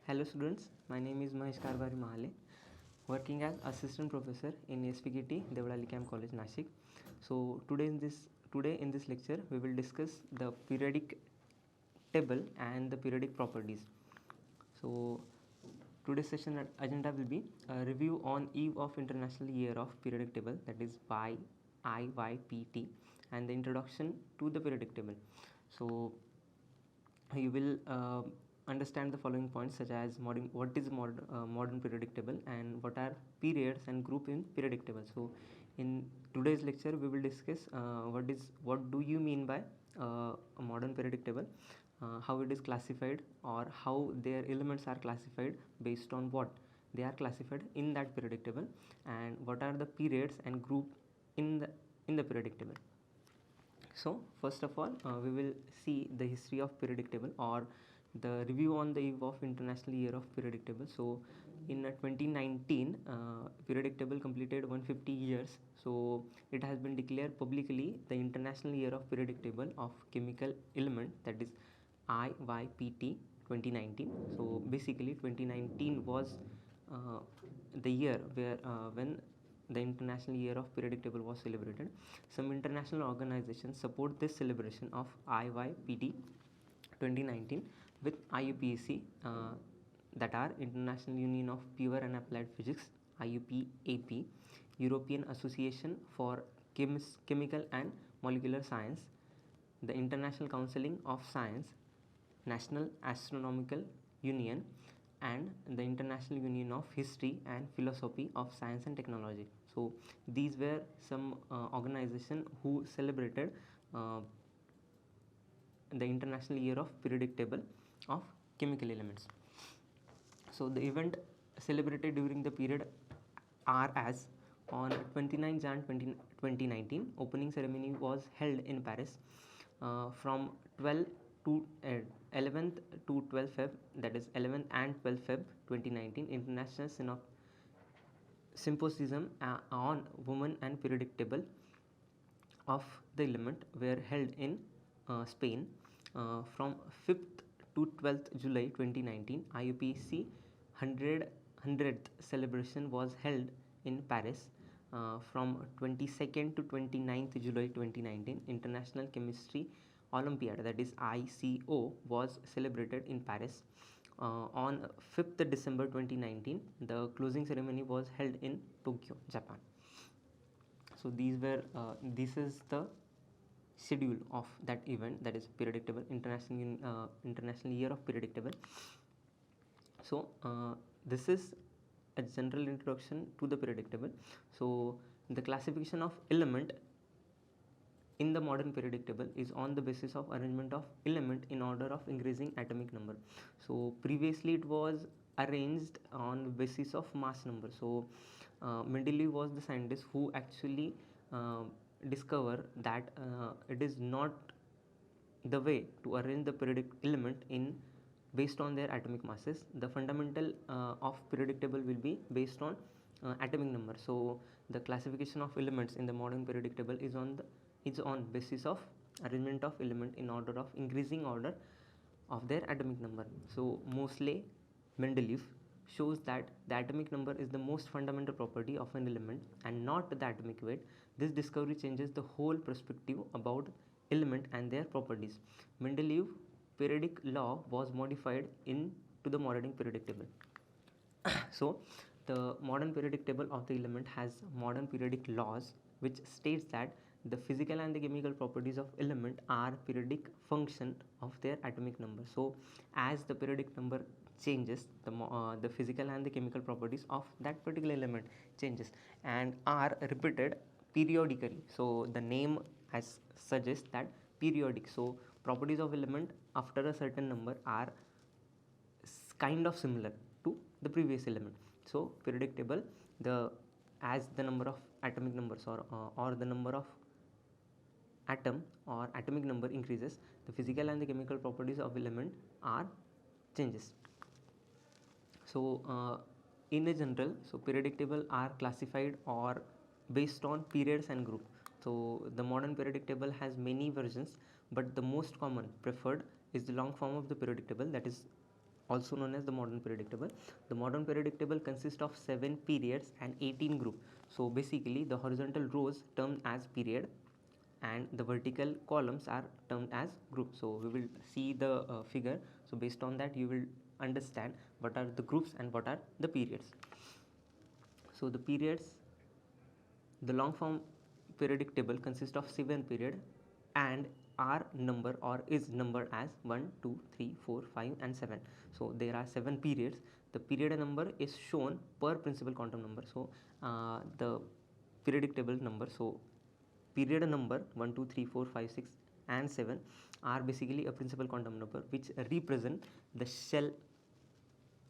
Hello students, my name is Mahesh Mahale, working as assistant professor in S.V.K.T. Devadali Camp College, Nashik. So today in this lecture we will discuss the periodic table and the periodic properties. So today's session agenda will be a review on eve of International Year of Periodic Table, that is IYPT, and the introduction to the periodic table. So you will understand the following points, such as what is modern periodic table and what are periods and group in periodic table. So in today's lecture we will discuss what do you mean by a modern periodic table, how it is classified, or how their elements are classified, based on what they are classified in that periodic table, and what are the periods and group in the periodic table. So first of all, we will see the history of periodic table, or the review on the eve of International Year of Periodic Table. So in 2019, periodic table completed 150 years. So it has been declared publicly the International Year of Periodic Table of Chemical Element, that is IYPT 2019. So basically 2019 was the year when the International Year of Periodic Table was celebrated. Some international organizations support this celebration of IYPT 2019 with IUPAC, that are International Union of Pure and Applied Physics, IUPAP, European Association for Chemical and Molecular Science, the International Council of Science, National Astronomical Union, and the International Union of History and Philosophy of Science and Technology. So these were some organizations who celebrated the International Year of Periodic Table of Chemical Elements. So the event celebrated during the period are as: on 29 Jan 2019, opening ceremony was held in Paris. From 12 to 11th to 12th Feb, that is 11th and 12th Feb 2019, International Symposium on Women and Periodic Table of the Element were held in Spain. From 5th to 12th July 2019, IUPAC 100th celebration was held in Paris. From 22nd to 29th July 2019, International Chemistry Olympiad, that is ICO, was celebrated in Paris. On 5th December 2019, the closing ceremony was held in Tokyo, Japan. So this is the schedule of that event, that is periodic table, International Year of Periodic Table. So this is a general introduction to the periodic table. So the classification of element in the modern periodic table is on the basis of arrangement of element in order of increasing atomic number. So previously it was arranged on basis of mass number. So Mendeleev was the scientist who actually discovered that it is not the way to arrange the periodic element in based on their atomic masses. The fundamental of periodic table will be based on atomic number. So the classification of elements in the modern periodic table is on basis of arrangement of element in order of increasing order of their atomic number. So mostly Mendeleev shows that the atomic number is the most fundamental property of an element and not the atomic weight. This discovery changes the whole perspective about element and their properties. Mendeleev periodic law was modified into the modern periodic table. So the modern periodic table of the element has modern periodic laws, which states that the physical and the chemical properties of element are periodic function of their atomic number. So as the periodic number changes, the physical and the chemical properties of that particular element changes and are repeated periodically. So the name as suggests that periodic. So properties of element after a certain number are kind of similar to the previous element. So periodic table, as the number of atomic numbers or the number of atom or atomic number increases, the physical and the chemical properties of element are changes. So in a general, so periodic table are classified or based on periods and group. So the modern periodic table has many versions, but the most common preferred is the long form of the periodic table, that is also known as the modern periodic table. The modern periodic table consists of 7 periods and 18 groups. So basically the horizontal rows termed as period and the vertical columns are termed as groups. So we will see the figure. So based on that you will understand what are the groups and what are the periods. So the periods, the long form periodic table consists of 7 period and are number or is numbered as 1, 2, 3, 4, 5 and 7. So there are 7 periods. The period number is shown per principal quantum number. So the periodic table number, so period number 1, 2, 3, 4, 5, 6 and 7 are basically a principal quantum number which represent the shell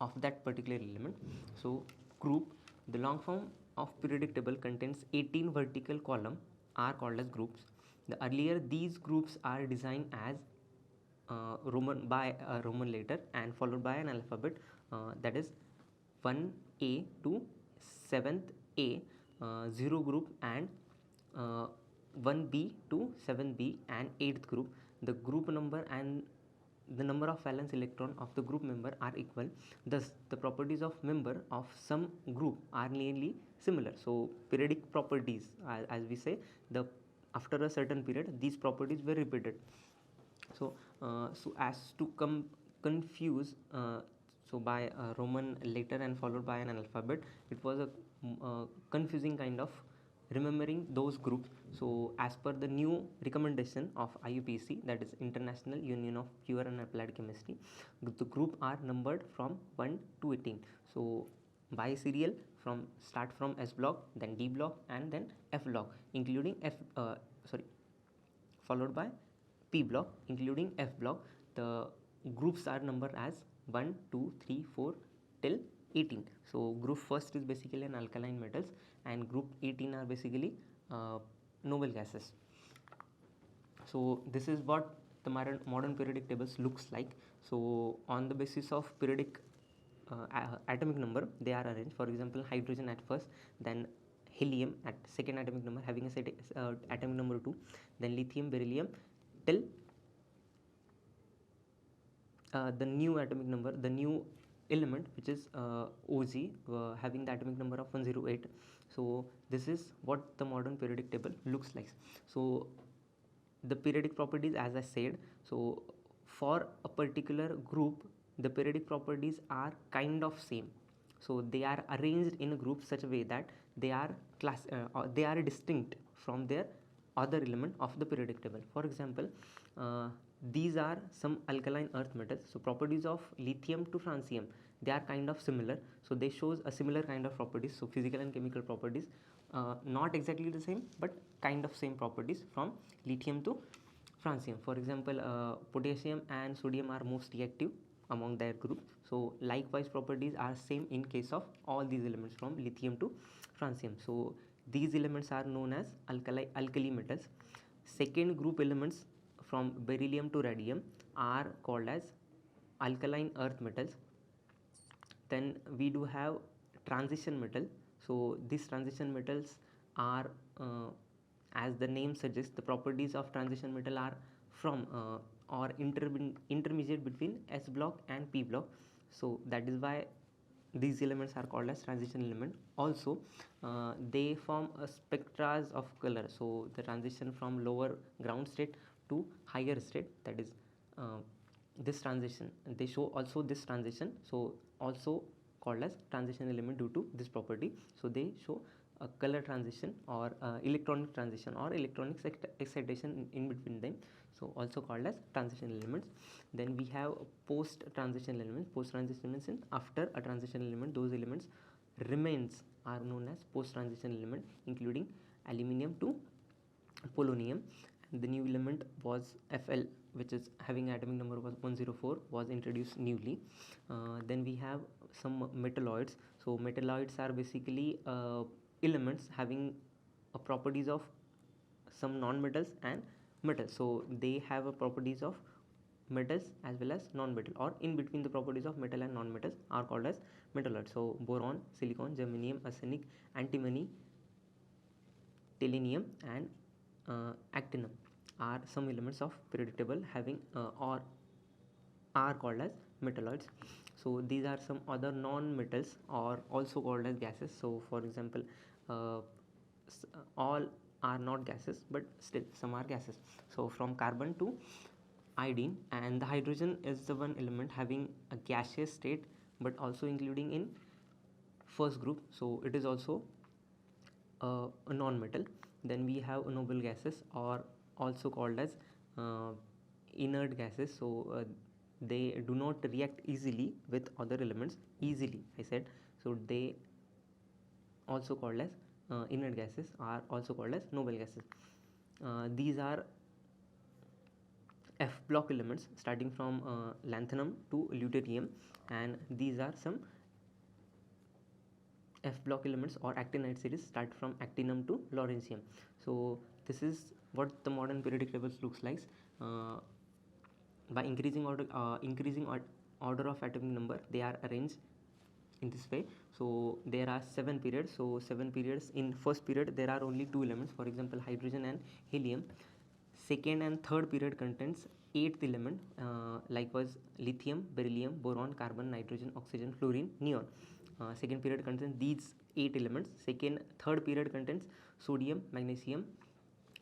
of that particular element. So group, the long form of periodic table contains 18 vertical column are called as groups. The earlier these groups are designed as Roman by a Roman letter and followed by an alphabet, that is 1A to 7th A, 0 group, and 1B to 7B and 8th group. The group number and the number of valence electron of the group member are equal. Thus the properties of member of some group are nearly similar. So periodic properties, as we say, the after a certain period these properties were repeated. So so as to confuse, so by a Roman letter and followed by an alphabet, it was a confusing kind of remembering those groups. So as per the new recommendation of IUPAC, that is International Union of Pure and Applied Chemistry, the group are numbered from 1 to 18. So by serial, from start from S block, then D block, and then F block, including followed by P block, including F block. The groups are numbered as 1, 2, 3, 4 till 18. So group first is basically an alkaline metals and group 18 are basically noble gases. So this is what the modern periodic tables looks like. So on the basis of periodic atomic number they are arranged. For example, hydrogen at first, then helium at second atomic number having a atomic number 2, then lithium, beryllium till the new atomic number, the new element which is OG, having the atomic number of 108. So this is what the modern periodic table looks like. So the periodic properties, as I said, so for a particular group the periodic properties are kind of same. So they are arranged in a group such a way that they are they are distinct from their other element of the periodic table. For example, these are some alkaline earth metals. So properties of lithium to francium, they are kind of similar. So they shows a similar kind of properties. So physical and chemical properties, not exactly the same but kind of same properties from lithium to francium. For example, potassium and sodium are most reactive among their group. So likewise properties are same in case of all these elements from lithium to francium. So these elements are known as alkali metals. Second group elements from beryllium to radium are called as alkaline earth metals. Then we do have transition metal. So these transition metals are, as the name suggests, the properties of transition metal are from or intermediate between S block and P block. So that is why these elements are called as transition element. Also they form a spectra of color. So the transition from lower ground state to higher state, that is this transition, they show also this transition, so also called as transition element due to this property. So they show a color transition or electronic transition or electronic excitation in between them, so also called as transition elements. Then we have post transition elements. Post transition elements, in after a transition element those elements remains are known as post transition element, including aluminium to polonium. And the new element was Fl, which is having atomic number was 104, was introduced newly. Then we have some metalloids. So metalloids are basically elements having properties of some non-metals and metals. So they have a properties of metals as well as non-metal, or in between the properties of metal and non-metals are called as metalloids. So boron, silicon, germanium, arsenic, antimony, selenium and actinium are some elements of periodic table having or are called as metalloids. So these are some other non-metals or also called as gases. So for example, uh, all are not gases, but still some are gases. So from carbon to iodine, and the hydrogen is the one element having a gaseous state but also including in first group, so it is also a non-metal. Then we have noble gases, or also called as uh, inert gases. So they do not react easily with other elements, easily I said. So they also called as inert gases, are also called as noble gases. These are F block elements starting from lanthanum to deuterium, and these are some F block elements or actinide series start from actinium to lawrencium. So this is what the modern periodic tables looks like. Uh, by increasing order of atomic number, they are arranged in this way. So there are 7 periods. So 7 periods. In first period there are only 2 elements, for example hydrogen and helium. Second and third period contains 8th element, likewise lithium, beryllium, boron, carbon, nitrogen, oxygen, fluorine, neon. Second period contains these 8 elements. Third period contains sodium, magnesium,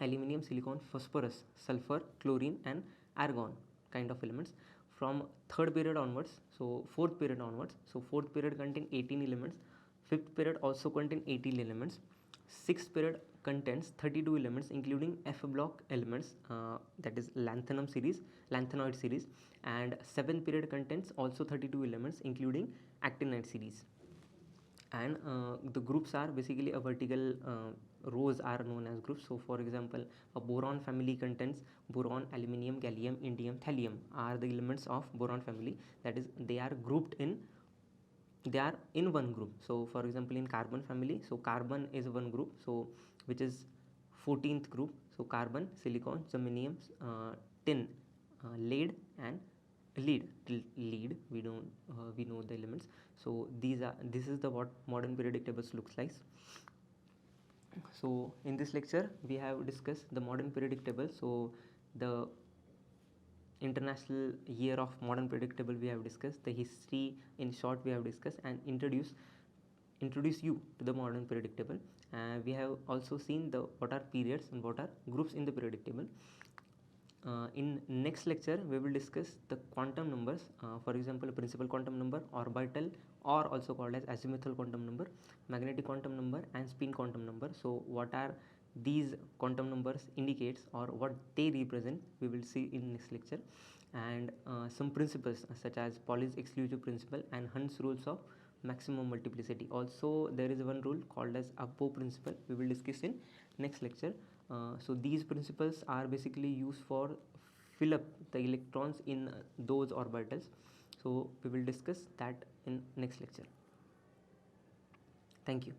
aluminium, silicon, phosphorus, sulfur, chlorine, and argon kind of elements. From third period onwards, so fourth period onwards, so fourth period contain 18 elements. Fifth period also contain 18 elements. Sixth period contains 32 elements including F block elements, that is lanthanoid series, and seventh period contains also 32 elements including actinide series. And the groups are basically a vertical rows are known as groups. So for example, a boron family contains boron, aluminium, gallium, indium, thallium are the elements of boron family, that is they are in one group. So for example in carbon family, so carbon is one group, so which is 14th group. So carbon, silicon, germanium, tin, lead, and lead we know the elements. So this is the what modern periodic tables looks like. So in this lecture we have discussed the modern periodic table. So the international year of modern periodic table we have discussed, the history in short we have discussed, and introduce you to the modern periodic table. We have also seen the what are periods and what are groups in the periodic table. In next lecture we will discuss the quantum numbers, for example principal quantum number, orbital or also called as azimuthal quantum number, magnetic quantum number, and spin quantum number. So what are these quantum numbers indicates or what they represent, we will see in next lecture. And some principles such as Pauli's exclusive principle and Hund's rules of maximum multiplicity. Also there is one rule called as Abbo principle, we will discuss in next lecture. So these principles are basically used for fill up the electrons in those orbitals. So we will discuss that in next lecture. Thank you.